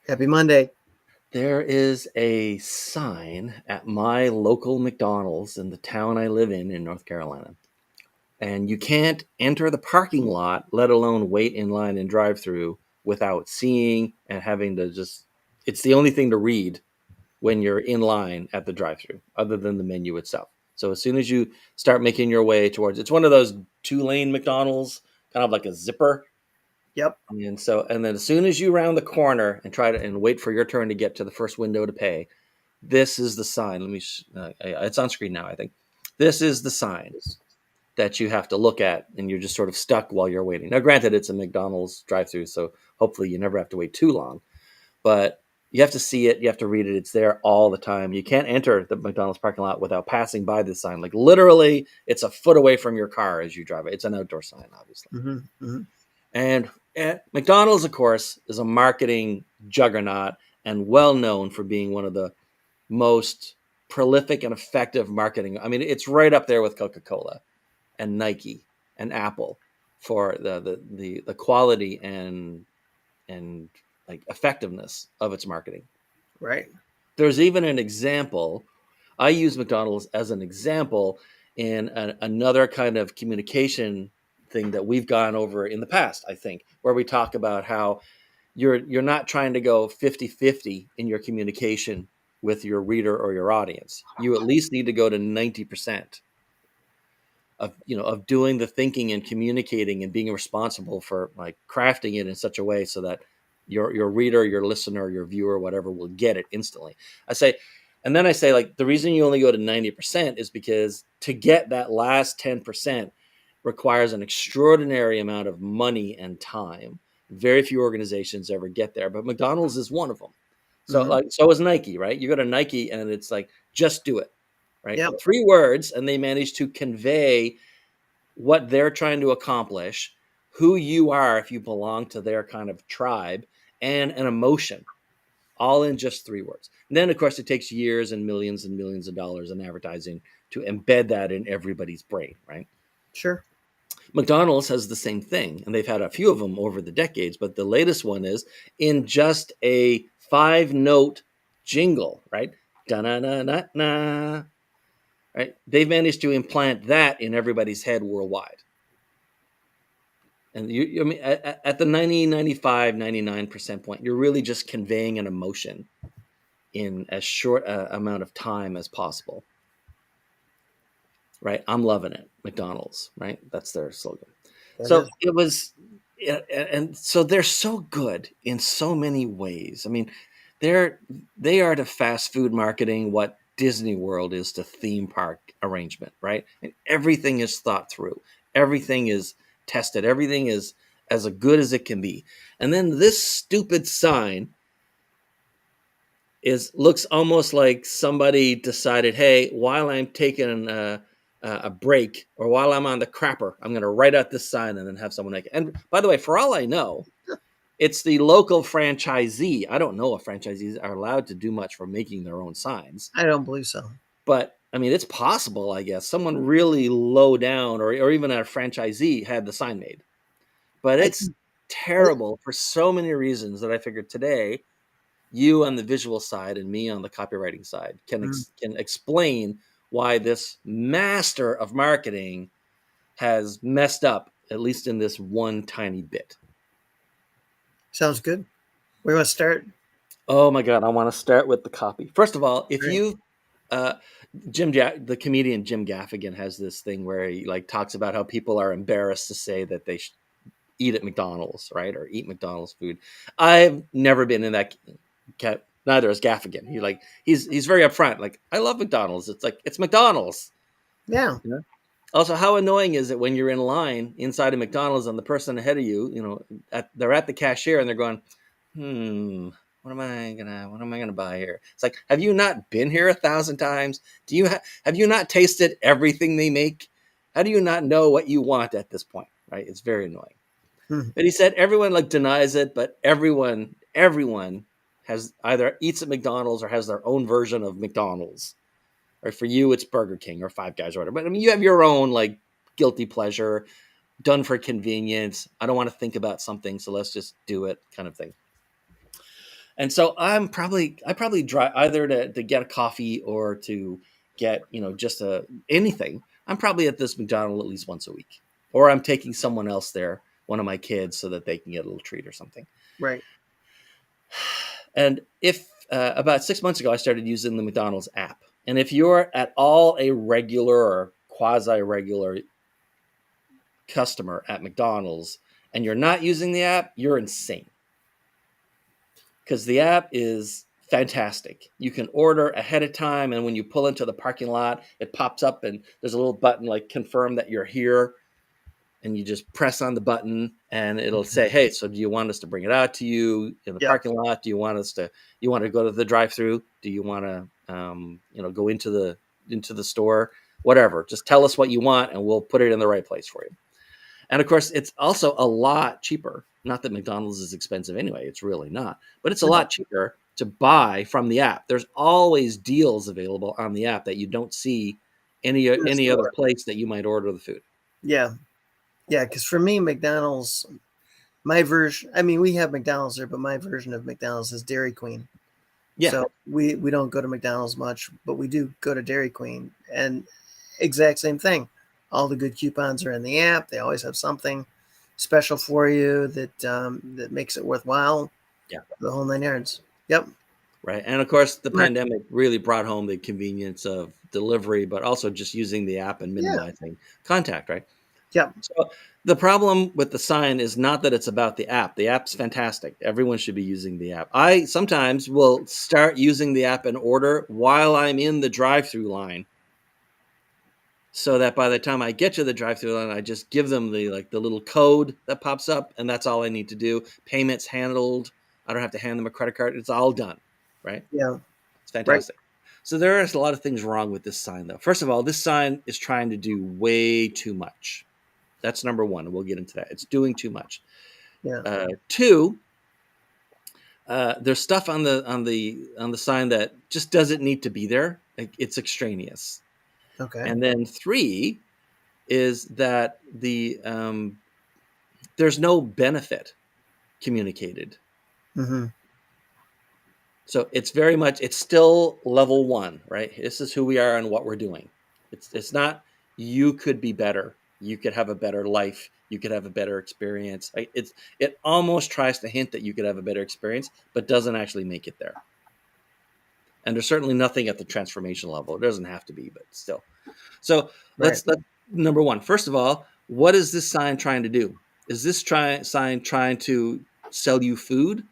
Happy Monday. There is a sign at my local McDonald's in the town I live in North Carolina. And you can't enter the parking lot, let alone wait in line and drive through without seeing and having to it's the only thing to read when you're in line at the drive through, other than the menu itself. So as soon as you start making your way towards it's one of those 2-lane McDonald's, kind of like a zipper. Yep. And then as soon as you round the corner and try to and wait for your turn to get to the first window to pay, this is the sign. It's on screen now, I think. This is the sign that you have to look at, and you're just sort of stuck while you're waiting. Now, granted, it's a McDonald's drive-through, so hopefully you never have to wait too long. But you have to see it, you have to read it. It's there all the time. You can't enter the McDonald's parking lot without passing by this sign. Like literally, it's a foot away from your car as you drive it. It's an outdoor sign, obviously. Hmm. Hmm. And McDonald's, of course, is a marketing juggernaut and well known for being one of the most prolific and effective marketing. I mean, it's right up there with Coca-Cola and Nike and Apple for the quality and like effectiveness of its marketing. Right. There's even an example. I use McDonald's as an example in another kind of communication thing that we've gone over in the past, I think, where we talk about how you're not trying to go 50-50 in your communication with your reader or your audience. You at least need to go to 90% of doing the thinking and communicating and being responsible for like crafting it in such a way so that your reader, your listener, your viewer, whatever, will get it instantly. I say like the reason you only go to 90% is because to get that last 10% requires an extraordinary amount of money and time. Very few organizations ever get there, but McDonald's is one of them. So Hmm. like so is Nike, right? You go to Nike and it's like just do it, right? Yep. 3 words, and they manage to convey what they're trying to accomplish, who you are if you belong to their kind of tribe, and an emotion, all in just 3 words. And then, of course, it takes years and millions of dollars in advertising to embed that in everybody's brain, right? Sure. McDonald's has the same thing, and they've had a few of them over the decades, but the latest one is in just a 5 note jingle, right? Da na na na na, right? They've managed to implant that in everybody's head worldwide. And I mean, at the 90, 95, 99% point, you're really just conveying an emotion in as short amount of time as possible, right? I'm loving it. McDonald's, right? That's their slogan. That So is. it was, yeah, and so they're so good in so many ways. I mean, they're they are to fast food marketing what Disney World is to theme park arrangement, right? And everything is thought through, everything is tested, everything is as good as it can be. And then this stupid sign is looks almost like somebody decided, hey, while I'm taking a break or while I'm on the crapper, I'm going to write out this sign and then have someone make it. And by the way, for all I know, it's the local franchisee. I don't know if franchisees are allowed to do much for making their own signs, I don't believe so. but I mean, it's possible, I guess. Someone really low down or even a franchisee had the sign made. But I it's can. terrible for so many reasons that I figured today you on the visual side and me on the copywriting side Mhm. can explain why this master of marketing has messed up at least in this one tiny bit. Sounds good. We want to start. Oh my god, I want to start with the copy. First of all, if Right. you the comedian Jim Gaffigan has this thing where he like talks about how people are embarrassed to say that they eat at McDonald's, right? Or eat McDonald's food. I've never been in that neither is Gaffigan. He's very upfront. Like, I love McDonald's. It's like it's McDonald's. Yeah. You know? Also, how annoying is it when you're in line inside of McDonald's and the person ahead of you, they're at the cashier and they're going, hmm, what am I gonna buy here? It's like, have you not been here 1,000 times? Have you not tasted everything they make? How do you not know what you want at this point? Right? It's very annoying. Mhm. But he said everyone like denies it, but everyone has either eats at McDonald's or has their own version of McDonald's. Or for you, it's Burger King or Five Guys or whatever. But I mean, you have your own like guilty pleasure, done for convenience. I don't want to think about something, so let's just do it, kind of thing. And so I probably drive either to get a coffee or to get, just anything. I'm probably at this McDonald's at least once a week, or I'm taking someone else there, one of my kids, so that they can get a little treat or something. Right. And if about 6 months ago, I started using the McDonald's app. And if you're at all a regular or quasi regular customer at McDonald's and you're not using the app, you're insane. Because the app is fantastic. You can order ahead of time, and when you pull into the parking lot, it pops up and there's a little button like confirm that you're here. And you just press on the button and it'll say, hey, so do you want us to bring it out to you in the Yep. parking lot? Do you want to go to the drive-through? Do you want to go into the store? Whatever. Just tell us what you want and we'll put it in the right place for you. And of course, it's also a lot cheaper. Not that McDonald's is expensive anyway, it's really not, but it's a No. lot cheaper to buy from the app. There's always deals available on the app that you don't see any In the other store. place that you might order the food. Yeah. Yeah. Because for me, McDonald's, my version, I mean, we have McDonald's there, but my version of McDonald's is Dairy Queen. Yeah. So we don't go to McDonald's much, but we do go to Dairy Queen. And exact same thing. All the good coupons are in the app. They always have something special for you that makes it worthwhile. Yeah. The whole 9 yards. Yep. Right. And of course, the Right. pandemic really brought home the convenience of delivery, but also just using the app and Yeah. minimizing contact, right? Yep. So the problem with the sign is not that it's about the app. The app's fantastic. Everyone should be using the app. I sometimes will start using the app and order while I'm in the drive-through line, so that by the time I get to the drive-through line, I just give them the little code that pops up, and that's all I need to do. Payments handled. I don't have to hand them a credit card. It's all done, right? Yeah. It's Right. fantastic. So there is a lot of things wrong with this sign, though. First of all, this sign is trying to do way too much. That's number one, and we'll get into that. It's doing too much. Yeah. Two, there's stuff on the sign that just doesn't need to be there. Like, it's extraneous. Okay. And then three is that there's no benefit communicated. Mm-hmm. So it's still level one, right? This is who we are and what we're doing. It's not you could be better. You could have a better life. You could have a better experience. It almost tries to hint that you could have a better experience, but doesn't actually make it there. And there's certainly nothing at the transformation level. It doesn't have to be, but still. So Right. let's number one. First of all, what is this sign trying to do? Is this sign trying to sell you food?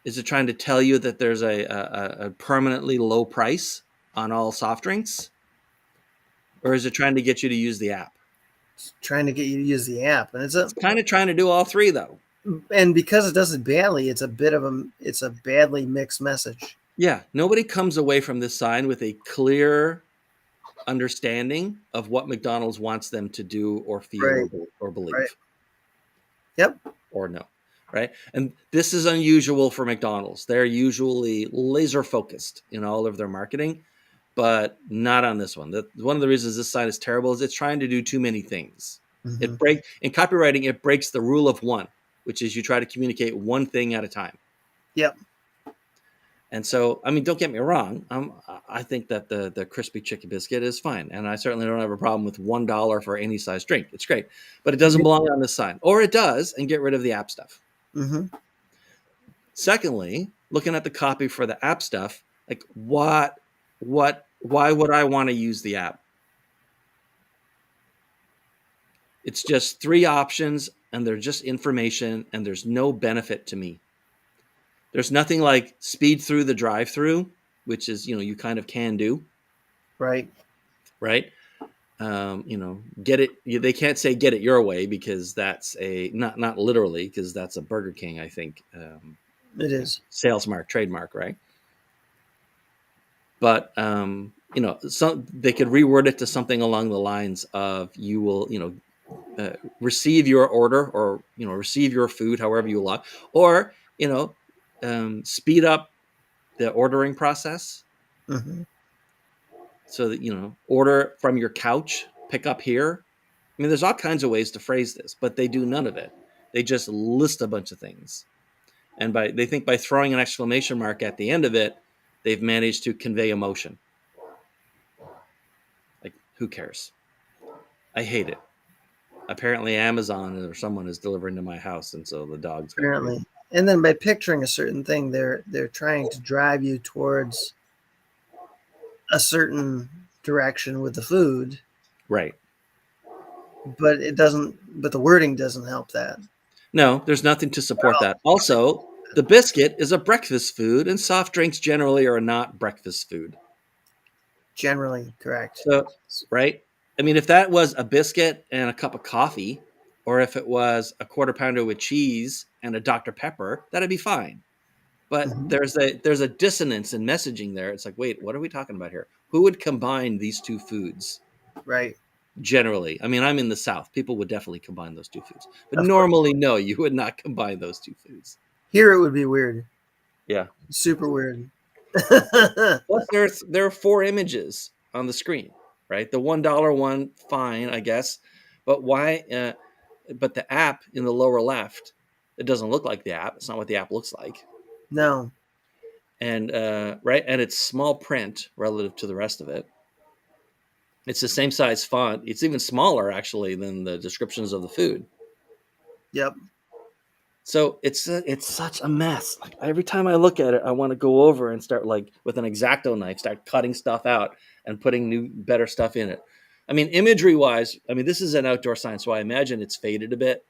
Is it trying to tell you that there's a permanently low price on all soft drinks? Or is it trying to get you to use the app? It's trying to get you to use the app, and It's kind of trying to do all three, though. because it does it badly, it's a badly mixed message. Yeah, nobody comes away from this sign with a clear understanding of what McDonald's wants them to do or feel Right. or believe. Right. Yep. Or no, right? And this is unusual for McDonald's. They're usually laser focused in all of their marketing, but not on this one. One of the reasons this sign is terrible is it's trying to do too many things. Mm-hmm. In copywriting, it breaks the rule of one, which is you try to communicate one thing at a time. Yep. And so, I mean, don't get me wrong. I think that the crispy chicken biscuit is fine, and I certainly don't have a problem with $1 for any size drink. It's great, but it doesn't belong on this sign, or it does, and get rid of the app stuff. Mm-hmm. Secondly, looking at the copy for the app stuff, like why would I want to use the app? It's just three options, and they're just information, and there's no benefit to me. There's nothing like speed through the drive-through, which is, you kind of can do. Right. Right. Get it. They can't say get it your way because that's not literally, because that's a Burger King, I think. It is. Sales mark, trademark, right? But, they could reword it to something along the lines of you will, receive your order or, receive your food however you like, or, speed up the ordering process. Mm-hmm. So that, order from your couch, pick up here. I mean, there's all kinds of ways to phrase this, but they do none of it. They just list a bunch of things. and they think by throwing an exclamation mark at the end of it, they've managed to convey emotion. Like, who cares? I hate it. Apparently, Amazon or someone is delivering to my house, and so the dog's going crazy. Apparently. And then by picturing a certain thing, they're trying to drive you towards a certain direction with the food, Right. but it doesn't. But the wording doesn't help that. No, there's nothing to support that. Also, the biscuit is a breakfast food, and soft drinks generally are not breakfast food. Generally correct. So, right? I mean, if that was a biscuit and a cup of coffee, or if it was a quarter pounder with cheese and a Dr. Pepper, that'd be fine. But Hmm. there's a dissonance in messaging there. It's like, wait, what are we talking about here? Who would combine these two foods? Right. Generally, I mean, I'm in the South. People would definitely combine those two foods, but Of course. normally, no, you would not combine those two foods. Here it would be weird. Yeah. Super weird. Plus, there are four images on the screen, right? The $1 one, fine, I guess, but why? But the app in the lower left, it doesn't look like the app. It's not what the app looks like, No. and right, and it's small print relative to the rest of it. It's the same size font. It's even smaller actually than the descriptions of the food. Yep. So it's such a mess. Like, every time I look at it, I want to go over and start, like, with an X-Acto knife, start cutting stuff out and putting new, better stuff in it. I mean, imagery wise, I mean, this is an outdoor sign, so I imagine it's faded a bit.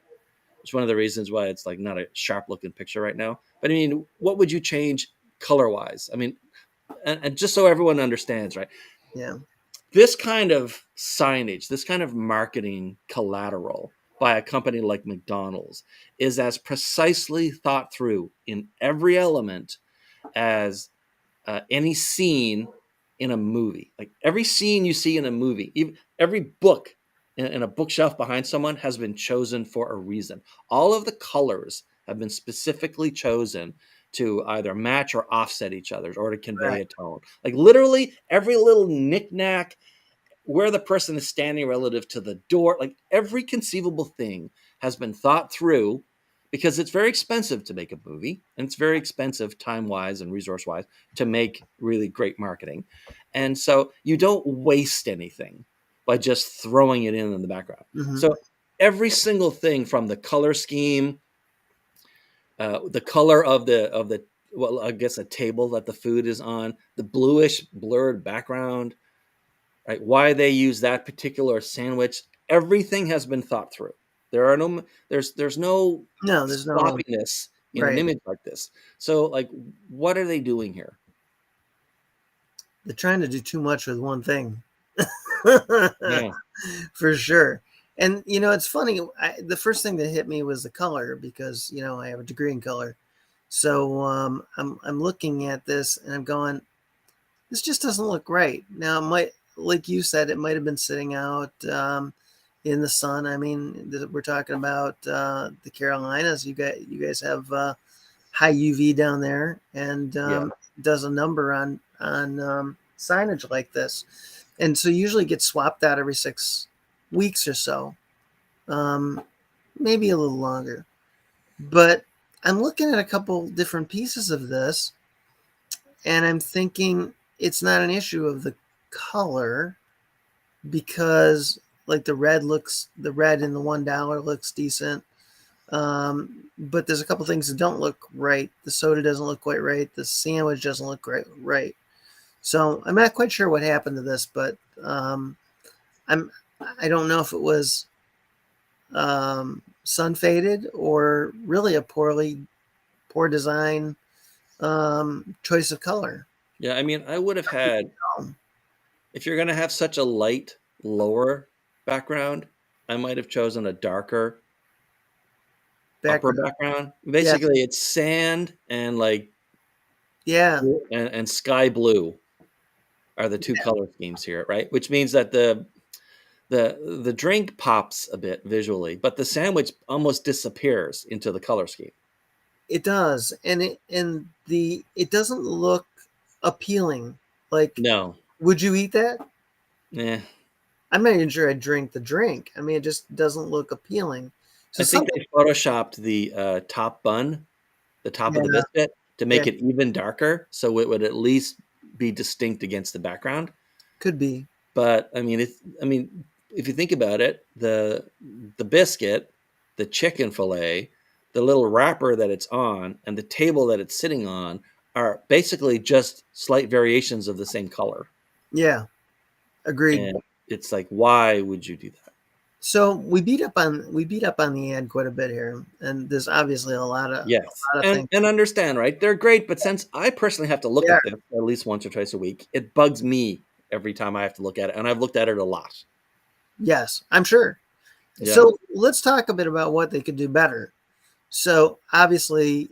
It's one of the reasons why it's like not a sharp looking picture right now. But I mean, what would you change color wise? I mean, and just so everyone understands, right? Yeah. This kind of signage, this kind of marketing collateral by a company like McDonald's is as precisely thought through in every element as any scene in a movie. Like, every scene you see in a movie, even every book in a bookshelf behind someone has been chosen for a reason. All of the colors have been specifically chosen to either match or offset each other or to convey Right. a tone. Like, literally every little knickknack, where the person is standing relative to the door, like every conceivable thing has been thought through, because it's very expensive to make a movie, and it's very expensive time wise and resource wise to make really great marketing. And so you don't waste anything by just throwing it in the background. Hmm. So every single thing, from the color scheme, the color of the well, I guess a table that the food is on, the bluish blurred background, right? Why they use that particular sandwich, everything has been thought through. There's no No, there's no. sloppiness in an Right. image like this. So, like, what are they doing here? They're trying to do too much with one thing. Yeah, For sure. And it's funny. The first thing that hit me was the color, because I have a degree in color. So I'm looking at this and I'm going, this just doesn't look right. Now, it might, like you said, it might have been sitting out in the sun. I mean, we're talking about the Carolinas. You guys have high UV down there, and yeah, does a number on signage like this, and so usually gets swapped out every 6 weeks or so, um, maybe a little longer. But I'm looking at a couple different pieces of this, and I'm thinking it's not an issue of the color, because like the red in the $1 looks decent. But there's a couple things that don't look right. The soda doesn't look quite right. The sandwich doesn't look right. So I'm not quite sure what happened to this, but I'm I don't know if it was sun faded or really a poor design, choice of color. yeah. I mean, I would have had, if you're going to have such a light lower background, I might have chosen a darker upper Background. background. Yeah, Basically, it's sand and, like, yeah. and sky blue are the two color schemes here, right? Which means that the drink pops a bit visually, but the sandwich almost disappears into the color scheme. It does, and it doesn't look appealing. Like, No, would you eat that? yeah, I'm not even sure I'd drink the drink. I mean, it just doesn't look appealing. So I think something. they photoshopped the top bun the top of the Yeah, biscuit, to yeah, make it even darker, so it would at least be distinct against the background. could be. But I mean, if you think about it, the biscuit, the chicken fillet, the little wrapper that it's on, and the table that it's sitting on are basically just slight variations of the same color. Yeah, agreed. And it's like, why would you do that? So we beat up on the ad quite a bit here, and there's obviously Yes, a lot of things. and understand, right? They're great, but since I personally have to look Yeah, at this at least once or twice a week, it bugs me every time I have to look at it, and I've looked at it a lot. yes, I'm sure. Yeah. So let's talk a bit about what they could do better. So obviously,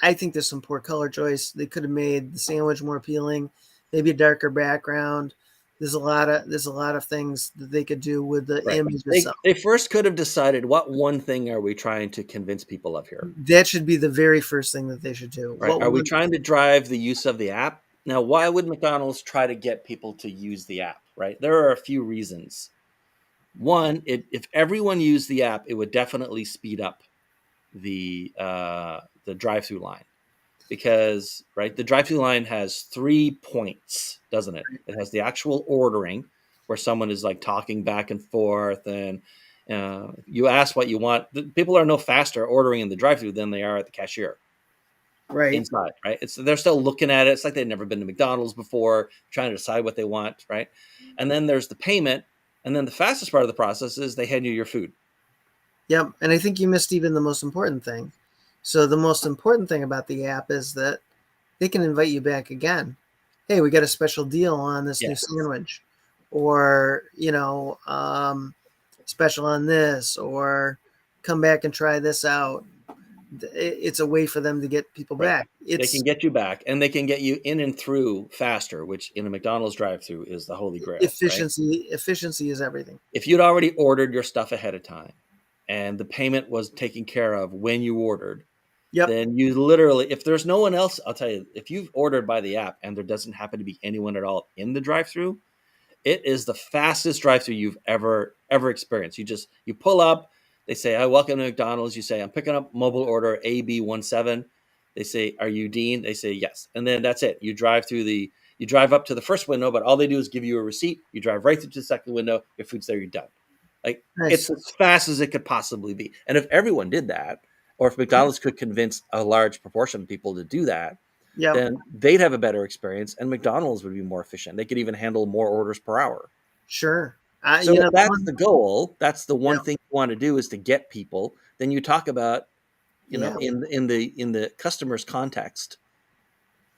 I think there's some poor color choice. They could have made the sandwich more appealing, maybe a darker background. There's a lot of things that they could do with the Right. image They itself. they first could have decided what one thing are we trying to convince people of here, That should be the very first thing that they should do. right? What Are we one? trying to drive the use of the app? Now, why would McDonald's try to get people to use the app, right? There are a few reasons. One, if everyone used the app, it would definitely speed up the drive-through line because right the drive-through line has 3 points, doesn't it? It has the actual ordering where someone is like talking back and forth, and you ask what you want. People are no faster ordering in the drive-through than they are at the cashier Right. inside, right? It's they're still looking at it. It's like they've never been to McDonald's before, trying to decide what they want, right? And then there's the payment, and then the fastest part of the process is they hand you your food. Yep. And I think you missed even the most important thing. So the most important thing about the app is that they can invite you back again. Hey, we got a special deal on this new Yes, sandwich, or special on this, or come back and try this out. It's a way for them to get people right. back. They can It's get you back, and they can get you in and through faster, which in a McDonald's drive-through is the holy grail, right? efficiency. Efficiency is everything. If you'd already ordered your stuff ahead of time and the payment was taken care of when you ordered, Yep. then you literally, if there's no one else, I'll tell you, if you've ordered by the app and there doesn't happen to be anyone at all in the drive-through, it is the fastest drive-through you've ever experienced. You pull up, they say, "Hi, welcome to McDonald's." You say, "I'm picking up mobile order AB17." They say, "Are you Dean?" They say, "Yes." And then that's it. You drive up to the first window, but all they do is give you a receipt. You drive right through to the second window. Your food's there. You're done. Like it's Nice. as fast as it could possibly be. And if everyone did that, or if McDonald's could convince a large proportion of people to do that, Yep. then they'd have a better experience, and McDonald's would be more efficient. They could even handle more orders per hour. Sure. So if that's the goal, that's the Yeah. one thing you want to do is to get people. Then you talk about, Yeah. in the customer's context,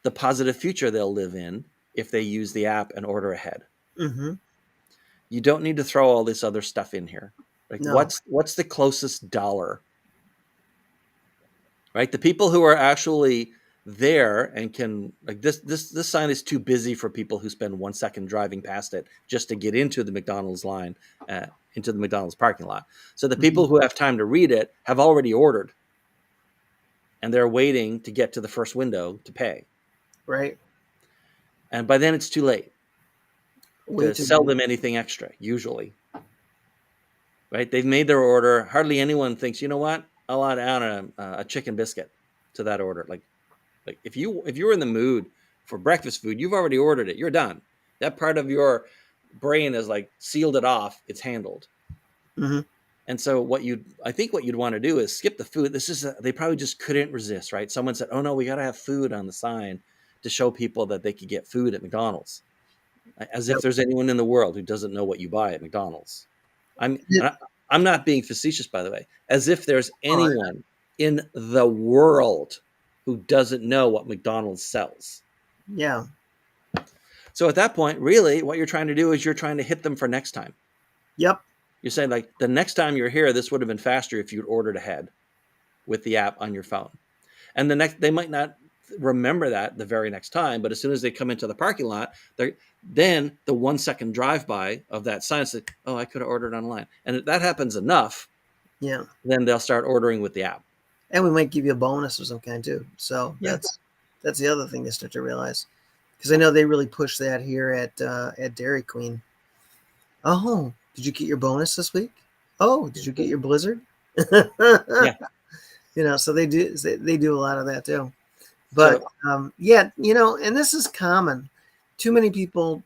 the positive future they'll live in if they use the app and order ahead. Mm-hmm. You don't need to throw all this other stuff in here. Like No. what's the closest dollar, right? The people who are actually there and can like this sign is too busy for people who spend 1 second driving past it just to get into the McDonald's line, into the McDonald's parking lot. So the Mm-hmm. people who have time to read it have already ordered, and they're waiting to get to the first window to pay. Right. And by then it's too late Way to too sell late. them anything extra. Usually, right? They've made their order. Hardly anyone thinks, you know what? I'll add on a chicken biscuit to that order. Like if you were in the mood for breakfast food, you've already ordered it. You're done. That part of your brain is like sealed it off. It's handled. Mm-hmm. And so I think what you'd want to do is skip the food. They probably just couldn't resist, right? Someone said, "Oh no, we got to have food on the sign to show people that they could get food at McDonald's." As if Yep. there's anyone in the world who doesn't know what you buy at McDonald's. I'm It, and I, I'm not being facetious, by the way. As if there's oh, anyone in the world who doesn't know what McDonald's sells. yeah. So at that point, really, what you're trying to do is you're trying to hit them for next time. Yep. You're saying like the next time you're here, this would have been faster if you'd ordered ahead with the app on your phone. And they might not remember that the very next time, but as soon as they come into the parking lot, then the 1 second drive by of that sign says, "Oh, I could have ordered online." And if that happens enough, Yeah. then they'll start ordering with the app. And we might give you a bonus of some kind too. So Yeah. that's the other thing they start to realize, because I know they really push that here at Dairy Queen. Oh, did you get your bonus this week? Oh, did you get your Blizzard? Yeah. So they do a lot of that too. But So yeah, and this is common. Too many people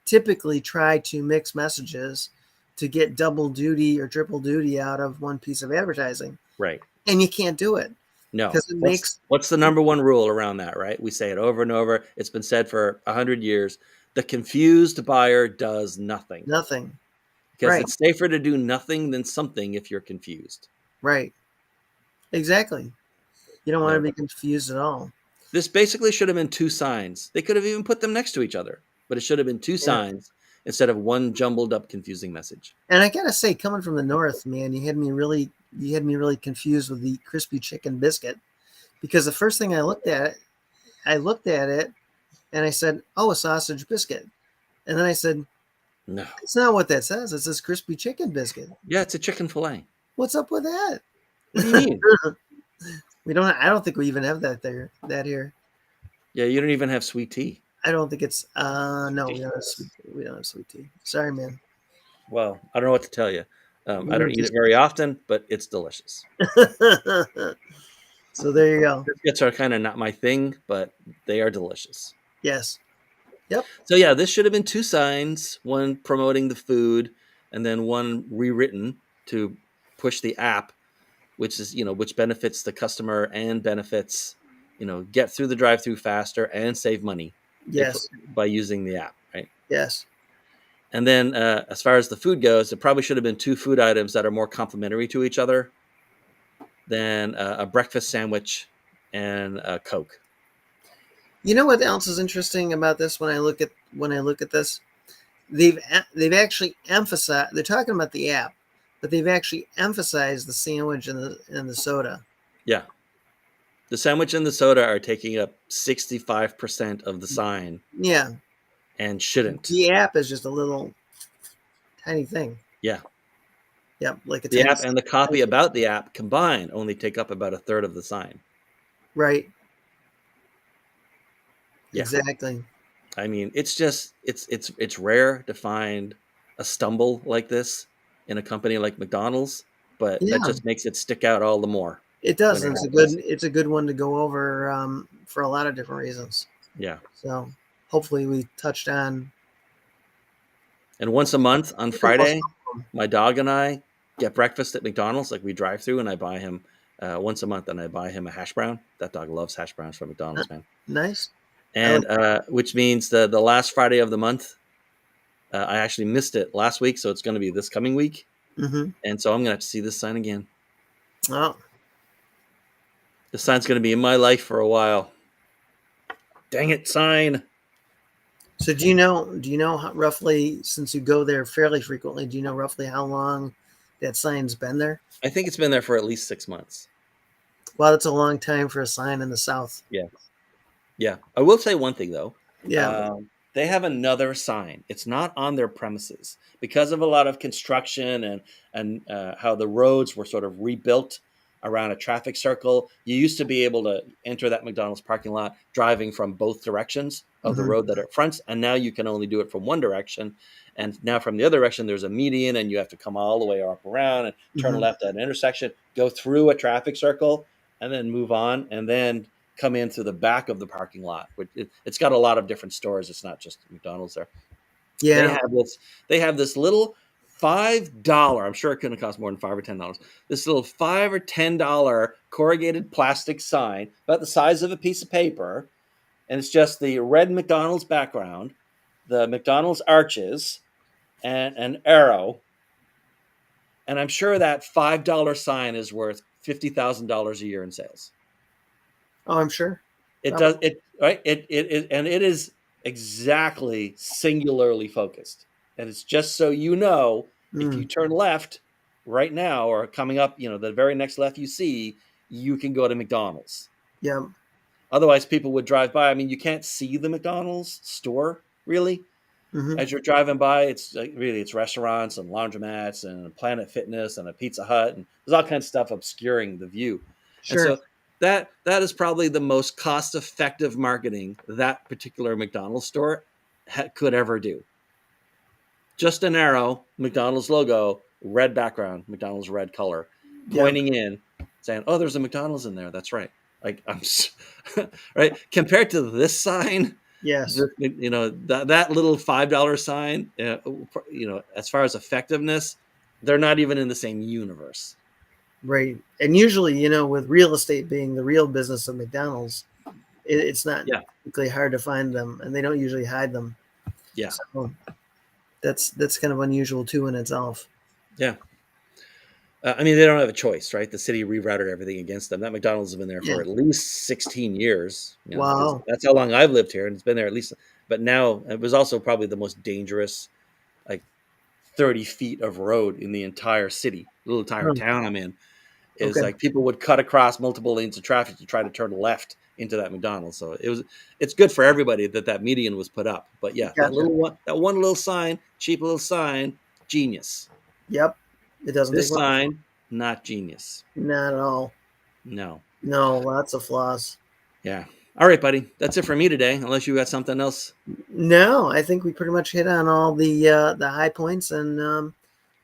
typically try to mix messages to get double duty or triple duty out of one piece of advertising, right. and you can't do it No. because it What's makes what's the number one rule around that, right? We say it over and over. It's been said for 100 years. The confused buyer does nothing nothing. because Right, it's safer to do nothing than something if you're confused. right, exactly. You don't want to No. be confused at all. This basically should have been two signs. They could have even put them next to each other, but it should have been two Yeah. signs instead of one jumbled up confusing message. And I gotta say, coming from the north, man, you had me really confused with the crispy chicken biscuit because the first thing I looked at it and I said, "Oh, a sausage biscuit," and then I said, No. "It's not what that says. It says crispy chicken biscuit. Yeah, it's a chicken fillet. What's up with that?" What do you mean? We don't. I don't think we even have that there. That here. Yeah, you don't even have sweet tea. I don't think it's. No, Ridiculous. we don't have sweet tea. Sorry, man. Well, I don't know what to tell you. I We don't were eat it just. very often, but it's delicious. So there you go. Biscuits are kind of not my thing, but they are delicious. Yes. Yep. So yeah, this should have been two signs, one promoting the food and then one rewritten to push the app, which is, which benefits the customer and benefits, get through the drive-through faster and save money if Yes. by using the app, right? Yes. And then as far as the food goes, it probably should have been two food items that are more complementary to each other than a breakfast sandwich and a Coke. You know what else is interesting about this? When I look at this, they've actually emphasized. They're talking about the app, but they've actually emphasized the sandwich and the soda. Yeah. The sandwich and the soda are taking up 65% of the sign Yeah. and shouldn't. The app is just a little tiny thing. Yeah. Yep, like a The tiny. app and the copy about the app combined only take up about a third of the sign. Right. Yeah. Exactly. I mean, it's rare to find a stumble like this in a company like McDonald's, but that Yeah, just makes it stick out all the more it does, when it and happens. it's a good one to go over for a lot of different reasons. Yeah. So hopefully we touched on And once a month on most Friday, of them. my dog and I get breakfast at McDonald's. Like we drive through, and I buy him once a month, and I buy him a hash brown. That dog loves hash browns from Uh, McDonald's, man. Nice. I like. And which means the last Friday of the month, I actually missed it last week, so it's going to be this coming week, Mm-hmm. and so I'm going to have to see this sign again. Oh, This sign's going to be in my life for a while. Dang it, sign! so do you know? Do you know roughly, since you go there fairly frequently? Do you know roughly how long that sign's been there? I think it's been there for at least 6 months. Well, that's a long time for a sign in the South. Yeah, yeah. I will say one thing though. Yeah. They have another sign. It's not on their premises because of a lot of construction and how the roads were sort of rebuilt around a traffic circle. You used to be able to enter that McDonald's parking lot driving from both directions of the Mm-hmm. road that it fronts, and now you can only do it from one direction. And now from the other direction, there's a median, and you have to come all the way up around and turn Mm-hmm. left at an intersection, go through a traffic circle, and then move on, and then come in through the back of the parking lot. It's got a lot of different stores. It's not just McDonald's there. They Yeah. have this. They have this little $5. I'm sure it couldn't cost more than $5 or $10. This little $5 or $10 corrugated plastic sign about the size of a piece of paper, and it's just the red McDonald's background, the McDonald's arches, and an arrow. And I'm sure that $5 sign is worth $50,000 a year in sales. Oh, I'm sure. It Probably. does it right. And it is exactly singularly focused. And it's just so you know, if you Mm. turn left right now or coming up, the very next left you see, you can go to McDonald's. Yeah. Otherwise, people would drive by. I mean, you can't see the McDonald's store really Mm-hmm. as you're driving by. It's really it's restaurants and laundromats and Planet Fitness and a Pizza Hut, and there's all kinds of stuff obscuring the view. And Sure. so that is probably the most cost effective marketing that particular McDonald's store could ever do. Just an arrow, McDonald's logo, red background, McDonald's red color, Yep. pointing in. saying, "Oh, there's a McDonald's in there." That's right. Like right compared to this sign, Yes. that little $5 sign, as far as effectiveness, they're not even in the same universe. Right. And usually, with real estate being the real business of McDonald's, it's not Yeah, particularly hard to find them, and they don't usually hide them. yeah, So that's kind of unusual too in itself. yeah. I mean, they don't have a choice, right? The city rerouted everything against them. That McDonald's has been there for Yeah. at least 16 years, because Wow. that's how long I've lived here, and it's been there at least. But now it was also probably the most dangerous, like 30 feet of road in the entire city, little entire Huh. town I'm in. Is Okay. like people would cut across multiple lanes of traffic to try to turn left into that McDonald's. So it's good for everybody that median was put up. But yeah, Gotcha. that one little sign, cheap little sign, genius. Yep. It doesn't take This much. sign, not genius. Not at all. No. No, lots of flaws. Yeah. All right, buddy. That's it for me today. Unless you got something else. No, I think we pretty much hit on all the high points and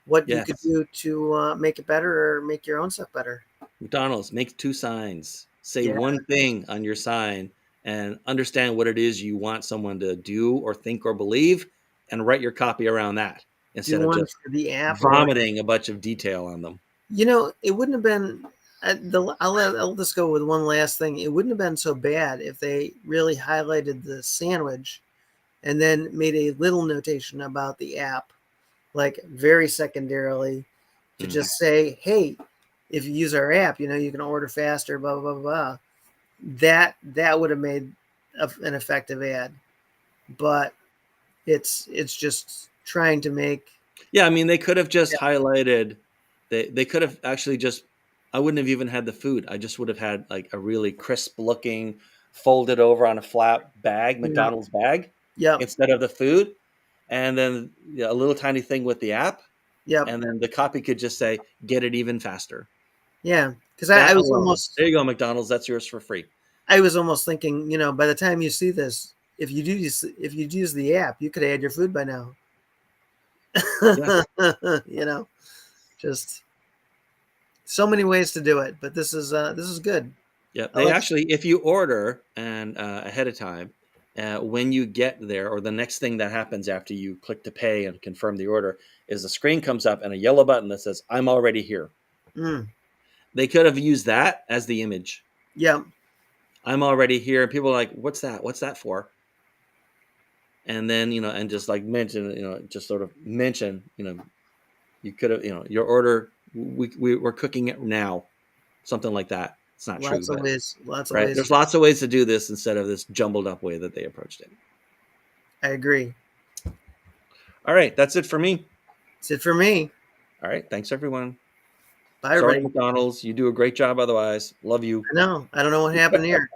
what you could Yes. do to make it better or make your own stuff better. McDonald's, make two signs. Say Yeah, one thing on your sign and understand what it is you want someone to do or think or believe, and write your copy around that do instead of one just for the app or vomiting a bunch of detail on them. it wouldn't have been. I'll just go with one last thing. It wouldn't have been so bad if they really highlighted the sandwich and then made a little notation about the app, like very secondarily, to Mm. just say, "Hey, if you use our app, you can order faster." Blah blah blah blah. That would have made an effective ad, but it's just trying to make. Yeah, I mean, they could have just Yeah, highlighted. They could have actually just. I wouldn't have even had the food. I just would have had like a really crisp looking, folded over on a flat bag, yeah, McDonald's bag, yep, instead of the food, and then a little tiny thing with the app, yep, and then the copy could just say, "Get it even faster." yeah. Because I That was alone. almost, There you go, McDonald's. That's yours for free. thinking, by the time you see this, if you use the app, you could add your food by now. Yeah. you know, just so many ways to do it, but this is good. Yeah. I They like. actually, if you order and ahead of time, when you get there, or the next thing that happens after you click to pay and confirm the order, is the screen comes up and a yellow button that says, "I'm already here." Mm, They could have used that as the image. yeah, I'm already here. And people are like, "What's that? What's that for?" And then, and just like mention, just sort of mention, you could have, your order, we're cooking it now, something like that. It's not true, lots of but ways. Lots of right. ways. There's lots of ways to do this instead of this jumbled up way that they approached it. I agree. All right, that's it for me. That's it for me. All right, thanks everyone. Bye, Sorry, everybody. McDonald's. You do a great job otherwise. Love you. I know. I don't know what happened here.